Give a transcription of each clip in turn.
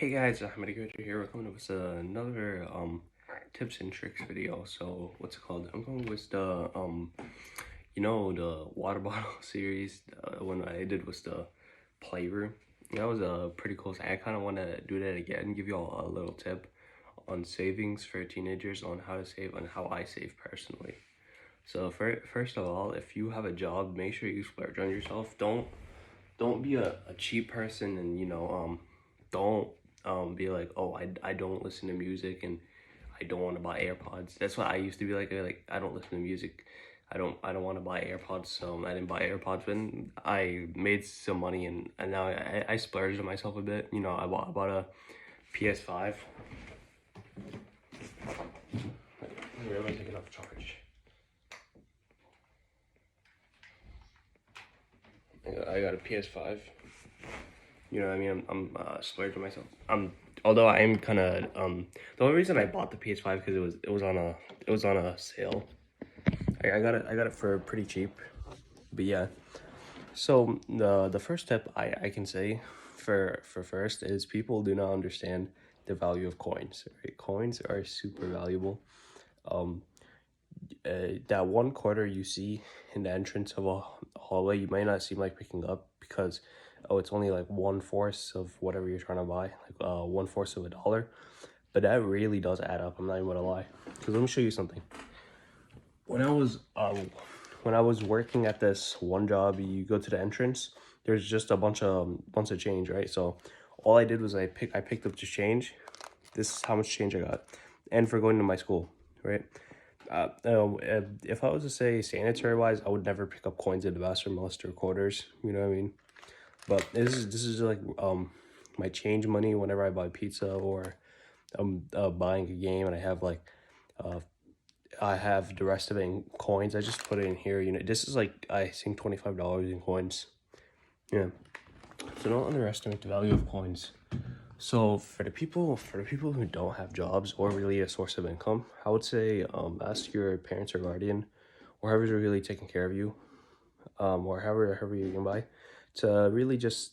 Hey guys, I'm gonna go here. We're coming up with another tips and tricks video. So what's it called? I'm going with the the water bottle series. One I did was the playroom. That was a pretty cool thing. I kind of want to do that again. Give you all a little tip on savings for teenagers, on how to save, and how I save personally. So first of all, if you have a job, make sure you splurge on yourself. Don't be a cheap person, and don't be like, oh, I don't listen to music and I don't want to buy AirPods. That's what I used to be like I don't listen to music. I don't want to buy AirPods, so I didn't buy AirPods. But I made some money, and now I splurged on myself a bit. I bought a PS5. Here, let me take it off charge. I got a PS5. You know what I mean? I'm splurging myself. Although I am kind of the only reason I bought the PS5 because it was on a sale. I got it for pretty cheap. But yeah. So the first step I can say for first is people do not understand the value of coins. Right? Coins are super valuable. Um, that 1 quarter you see in the entrance of a hallway, you might not seem like picking up because it's only like 1/4 of whatever you're trying to buy, like 1/4 of a dollar. But that really does add up. I'm not even gonna lie. Because let me show you something. When I was working at this one job, you go to the entrance. There's just a bunch of change, right? So all I did was I picked up just change. This is how much change I got, and for going to my school, right? If I was to say sanitary wise, I would never pick up coins in the bathroom unless they're quarters. You know what I mean? But this is like my change money whenever I buy pizza or I'm buying a game and uh I have the rest of it in coins. I just put it in here. This is like I think $25 in coins. Yeah. So don't underestimate the value of coins. So for the people who don't have jobs or really a source of income, I would say ask your parents or guardian, or whoever's really taking care of you, or however you can buy, to really just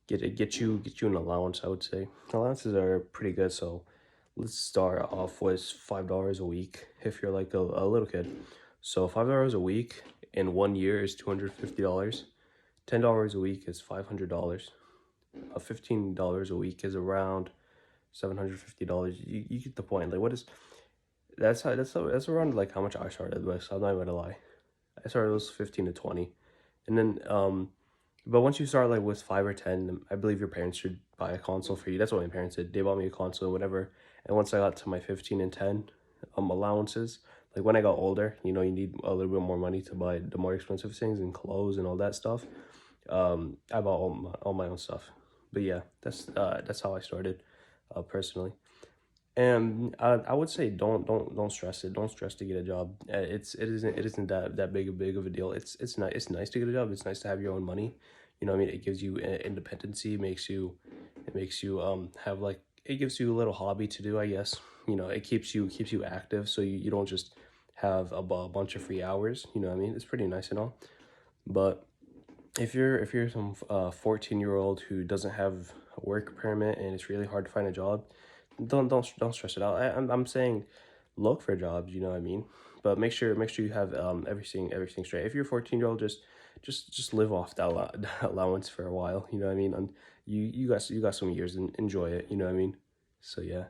get you an allowance. I would say allowances are pretty good. So let's start off with $5 a week if you're like a little kid. So $5 a week in 1 year is $250. $10 a week is $500. $15 a week is around $750. You get the point. Like, what is that's around like how much I started with. So I'm not even gonna lie. I started with 15 to 20, and then but once you start like with 5 or 10, I believe your parents should buy a console for you. That's what my parents did. They bought me a console, whatever. And once I got to my 15 and 10 allowances, like when I got older, you need a little bit more money to buy the more expensive things and clothes and all that stuff. I bought all my own stuff. But yeah, that's how I started, personally. And I would say don't stress it. Don't stress to get a job. It isn't that big of a deal. It's nice to get a job. It's nice to have your own money. You know what I mean? It gives you independency. It makes you have like, it gives you a little hobby to do, I guess. It keeps you active, so you don't just have a bunch of free hours. You know what I mean? It's pretty nice and all. But if you're some 14-year-old who doesn't have a work permit and it's really hard to find a job, don't stress it out. I'm saying look for jobs, you know what I mean? But make sure you have everything straight. If you're a 14-year-old, just live off that allowance for a while, you know what I mean? And you got some years and enjoy it, you know what I mean? So yeah.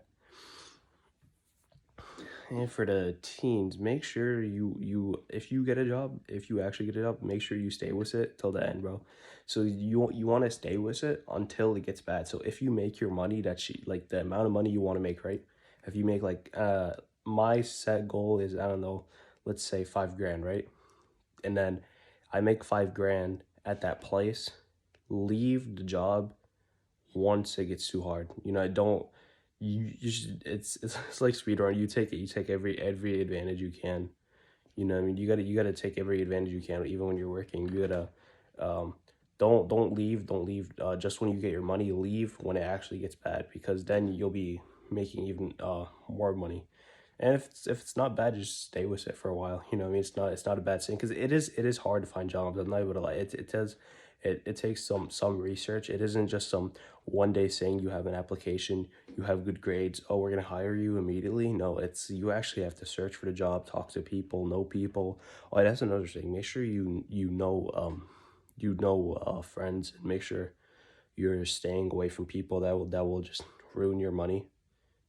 And for the teens, make sure if you get a job, if you actually get a job, make sure you stay with it till the end, bro. So you want to stay with it until it gets bad. So if you make your money, like the amount of money you want to make, right? If you make like my set goal is, I don't know, let's say 5 grand, right? And then I make 5 grand at that place, leave the job once it gets too hard. I don't you should it's like speedrun. You take every advantage you can. You know what I mean? You gotta take every advantage you can, even when you're working. You gotta um don't leave just when you get your money. Leave when it actually gets bad, because then you'll be making even more money. And if it's not bad, just stay with it for a while. You know what I mean? It's not a bad thing, because it is hard to find jobs. I'm not able to lie. It does it takes some research. It isn't just some one day saying you have an application, you have good grades, oh, we're gonna hire you immediately. No, it's you actually have to search for the job, talk to people, know people. Oh, that's another thing. Make sure you know friends, and make sure you're staying away from people that will just ruin your money.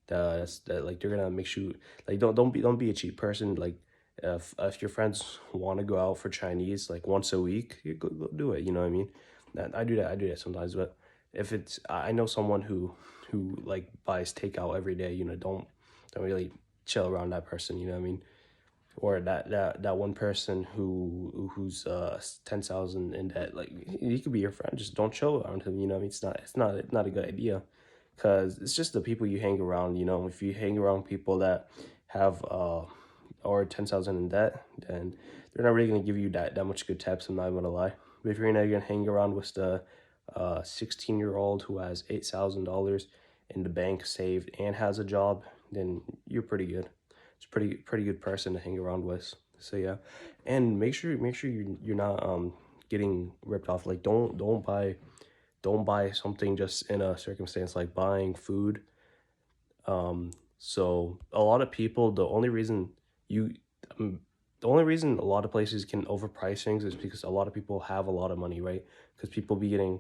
That like they're gonna make you like don't be a cheap person. Like if your friends want to go out for Chinese like once a week, you go do it. You know what I mean? I do that sometimes. But if it's I know someone who like buys takeout every day. Don't really chill around that person. You know what I mean? Or that one person who's 10,000 in debt. Like he could be your friend. Just don't chill around him. You know what I mean? It's not a good idea, because it's just the people you hang around. If you hang around people that have or 10,000 in debt, then they're not really gonna give you that much good tips. I'm not gonna lie. But if you're gonna hang around with the 16-year-old who has $8,000 in the bank saved and has a job, then you're pretty good. It's a pretty good person to hang around with. So yeah, and make sure you're not getting ripped off. Like don't buy something just in a circumstance like buying food. So a lot of people, you um, the only reason a lot of places can overprice things is because a lot of people have a lot of money, right? Because people be getting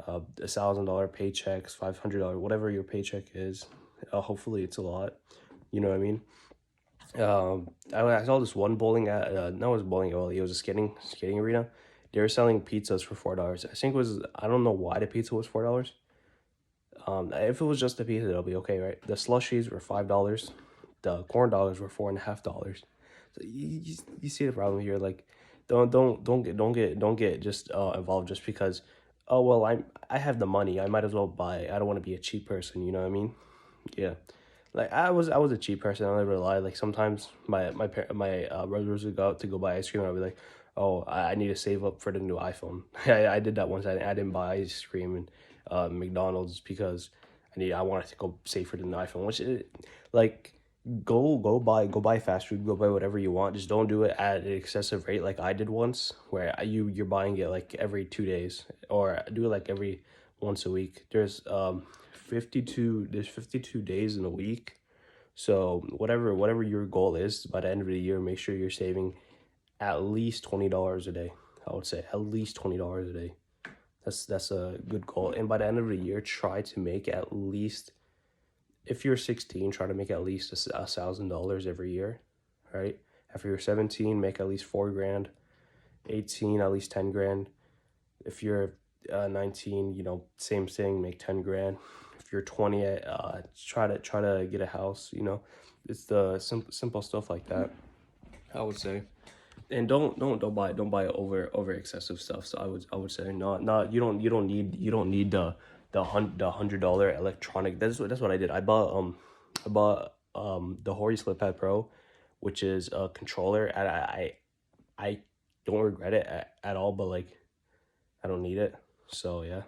$1,000 paychecks, $500, whatever your paycheck is. Hopefully it's a lot. You know what I mean? I saw this one bowling at no, it was bowling alley. It was a skating arena. They were selling pizzas for $4. I think I don't know why the pizza was $4. If it was just the pizza, it'll be okay, right? The slushies were $5. The corn dogs were $4.50. So you see the problem here. Like, don't get just involved just because. Oh well, I have the money. I might as well buy it. I don't want to be a cheap person. You know what I mean? Yeah. Like I was a cheap person. I'll never lie. Like sometimes my brothers would go out to go buy ice cream, and I'd be like, "Oh, I need to save up for the new iPhone." I did that once. I didn't buy ice cream and McDonald's because I wanted to go save for the new iPhone. Like go buy fast food, go buy whatever you want. Just don't do it at an excessive rate like I did once, where you're buying it like every 2 days, or do it like every once a week. There's 52 days in a week. So whatever your goal is by the end of the year, make sure you're saving at least $20 a day. I would say at least $20 a day. That's a good goal. And by the end of the year, try to make at least, if you're 16, try to make at least $1,000 every year, right? After you're 17, make at least 4 grand. 18, at least 10 grand. If you're 19, same thing, make 10 grand. If you're 20, try to get a house. It's the simple stuff like that, I would say. And don't buy over excessive stuff. So I would say not you don't need the $100 electronic. That's what I did. I bought the Hori Slip Pro, which is a controller, and I don't regret it at all, but like I don't need it. So yeah,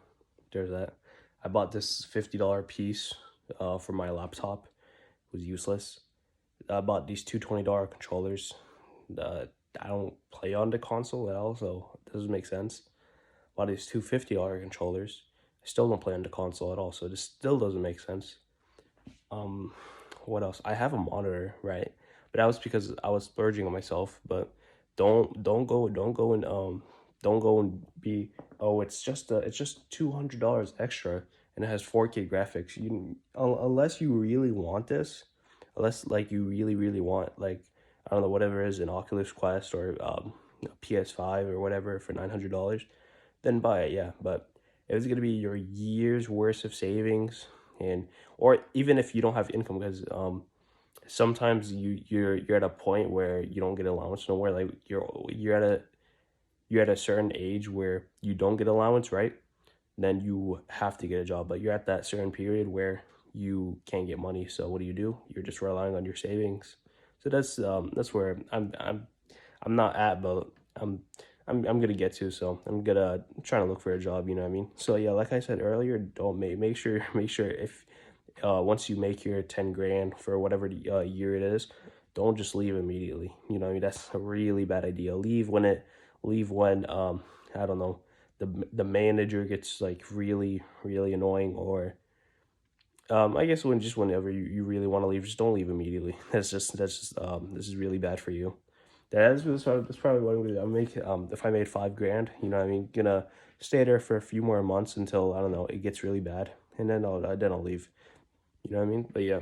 there's that. I bought this $50 piece for my laptop. It was useless. I bought these two $20 controllers. Uh, I don't play on the console at all, so it doesn't make sense. Bought these two $50 controllers. I still don't play on the console at all, so this still doesn't make sense. Um, what else? I have a monitor, right? But that was because I was splurging on myself. But don't go and be, oh, it's just $200 extra and it has 4K graphics. Unless you really want this, unless like you really want, like, I don't know, whatever it is, an Oculus Quest or a PS5 or whatever for $900, then buy it, yeah. But if it's gonna be your year's worth of savings, and or even if you don't have income, because sometimes you're at a point where you don't get allowance nowhere. Like you're at a certain age where you don't get allowance, right? Then you have to get a job. But you're at that certain period where you can't get money. So what do? You're just relying on your savings. So that's where I'm not at, but I'm I'm gonna get to. So I'm trying to look for a job. You know what I mean? So yeah, like I said earlier, don't make sure if once you make your 10 grand for whatever year it is, don't just leave immediately. You know what I mean? That's a really bad idea. Leave when I don't know, the manager gets like really annoying, or I guess whenever you really want to leave, just don't leave immediately. That's just this is really bad for you. That's probably what I'm gonna do. I'm make if I made 5 grand, you know what I mean, gonna stay there for a few more months until, I don't know, it gets really bad, and then I'll leave. You know what I mean? But yeah,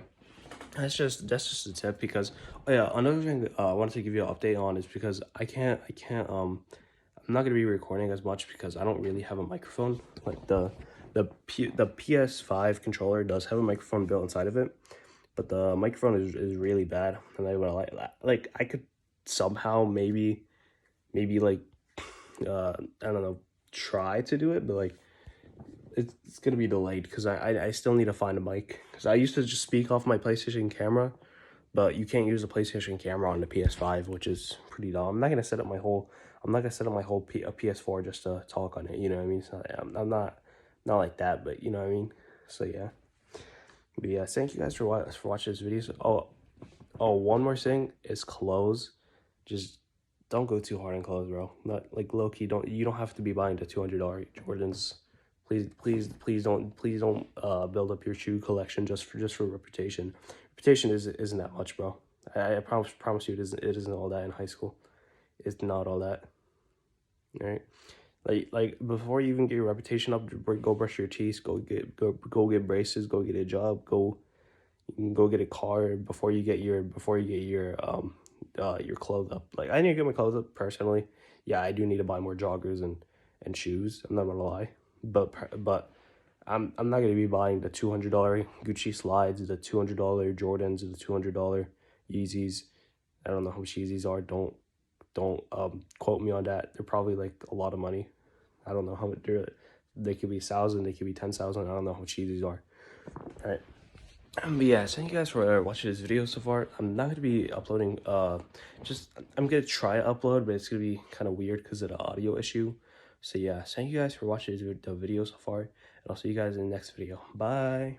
that's just a tip, because oh yeah, another thing I wanted to give you an update on is because I can't I'm not gonna be recording as much because I don't really have a microphone. Like the PS5 controller does have a microphone built inside of it, but the microphone is really bad, and I would like I could somehow maybe like I don't know, try to do it, but like it's gonna be delayed because I still need to find a mic, because I used to just speak off my PlayStation camera, but you can't use a PlayStation camera on the PS5, which is pretty dumb. I'm not gonna set up my whole PS4 just to talk on it. You know what I mean? So I'm not like that, but you know what I mean. So yeah, but yeah, thank you guys for watching this video. Oh, one more thing is clothes. Just don't go too hard on clothes, bro. Not like low key. You don't have to be buying the $200 Jordans. Please don't build up your shoe collection just for reputation. Reputation isn't that much, bro. I promise you it isn't all that in high school. It's not all that. All right. Like before you even get your reputation up, go brush your teeth, go get braces, go get a job, go get a car before you get your clothes up. Like, I need to get my clothes up personally. Yeah, I do need to buy more joggers and shoes. I'm not gonna lie, but I'm not gonna be buying the $200 Gucci slides, the $200 Jordans, the $200 Yeezys. I don't know how much Yeezys are. Don't quote me on that. They're probably like a lot of money. I don't know how much they could be 1,000, they could be 10,000. I don't know how much Yeezys are. All right. But yeah, thank you guys for watching this video so far. I'm not gonna be uploading. I'm gonna try to upload, but it's gonna be kind of weird because of the audio issue. So yeah, thank you guys for watching the video so far, and I'll see you guys in the next video. Bye.